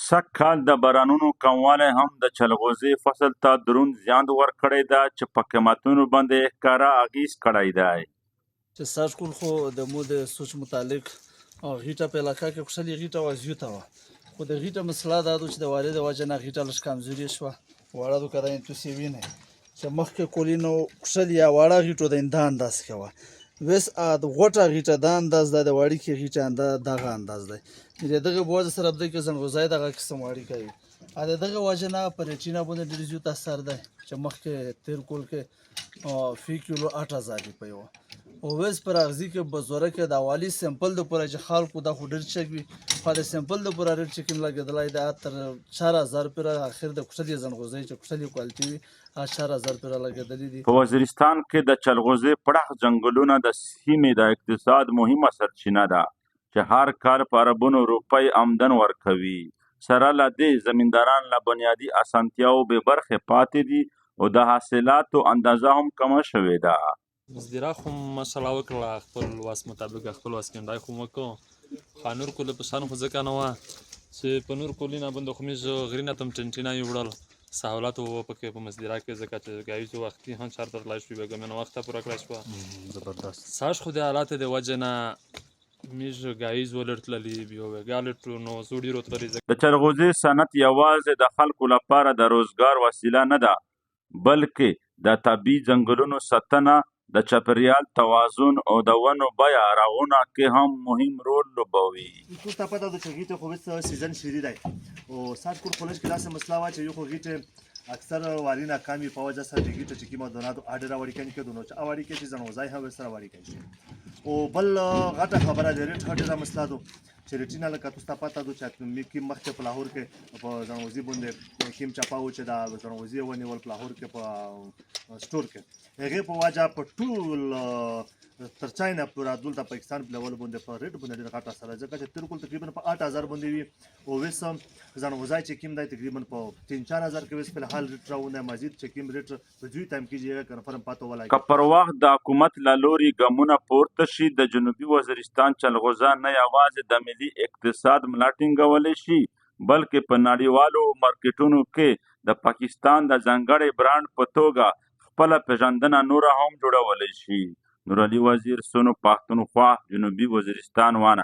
سږ کال د بارانونو کموالی هم د جلغوزي فصل ته دروند زیان ورکړی ده چې په قیمتونو باندې ښکاره اغېز کړی دی. چې سږ کال خو د مو د سوچ متعلق غیټه په علاقه کې خوشحالي غیټه وه زیوته وه، خو د غیټه مسله دا ده چې د والي د وجې نه غیټه لږ کمزوري شوه. واړه دوکه دا انتوسې وینئ چې مخکې کولینو خوشحالي یا واړه غیټو د دا انداز کې وه، وس د غوټه غیټه دا انداز دی، د وړیکې غیټه دغه انداز دی. د دغه په وجه سره بدی کې زنغوزی دغه قسم واړی کوي. د دغه وجه نه په ریټینا باندې ډېر زیات اثر دی چې مخکې تیر کال کې فی کیلو 8000 روپۍ وه، او اوس پر اغزي کې بزوره کې د والي سمپل د پوره چې خلکو دا خو ډېر چک وي، خو د سمپل د پوره ریټ چې کوم لګېدلی دی تر 4000 روپۍ اخر د کوشلي زنغوزۍ چې کوشلي کوالټي وي 4000 روپۍ لګېدلي دي. په وزیرستان کې د جلغوزي پراخ ځنګلونه د سیمې د اقتصاد مهمه سرچینه ده چې هر کال په اربونو روپۍ آمدن ورکوي. سره له دې زمینداران له بنیادي اسانتیاوو بې برخې پاتې دي او د حاصلاتو اندازه هم کمه شوې ده. مزدیرا خو مسله وکړه، خپل واس مطابق خپل واس کېندای خو وکړو، خو نور کله په شان خو ځکه نه وه چې په نور کلونه باندې خو موږ غرینه تم ټنټینه یې وړل سهولت وه پکې په مزدیرا کې، ځکه چې ګایزو وختي هم چارته تلای شوې بېګمې نه وخته پوره کړی شوه. زبردست سږ خو د حالاتو د وجې نه موږ ګایز ولر تللي بیا وېګا لټو نو زه ډېرو تللي. د جلغوزي صنعت یوازې د خلکو لپاره د روزګار وسیله نه ده، بلکې د طبیعي ځنګلونو ساتنه، د چاپیریال توازن او د ونو بیه رغونه کې هم مهم رول لوبوي. تاسو ته پته ده چې غیټه خو بس سیزن شری دی او سات کور خلک کې داسې مسله وا چې یو خو غیټه اکثر واری ناکامي په وجه سره غیټه چې کیمه دونادو اډر وړي کني کې دونو چې اواړي کې چې زنوځای هغه سره وړي کوي او بل غټه خبره ده ریټ هټه مسله ده چې ریټینا لکه تاسو ته پته ده چې میکي مخته په لاهور کې په زنوځي باندې کیم چاپاو چې دا زنوځي ونیول په لاهور کې په سٹور کې هغه په وجه په ټول تر چاینا پورا دلته پاکستان په لیول باندې په ریټ باندې ډېر غټه سره ځکه چې تر کول تقریبا په 8000 باندې وي او وسم زنوځای چې کیم دی تقریبا په 3-4000 کې وس په حال ریټ راونه مزید چې کیم ریټ په دوی تایم کې یې کنفرم پاتو ولای که پر وخت د حکومت له لوري ګامونه پورته شي، د جنوبي وزیرستان جلغوزه نه یوازې د ملي اقتصاد ملا ټینګولی شي بلکې په نړیوالو مارکیټونو کې د پاکستان د ځانګړي برانډ په توګه خپله پیژندنه نوره هم جوړولی شي. نورعلي وزیر، سونو پښتونخوا، جنوبي وزیرستان، وانه.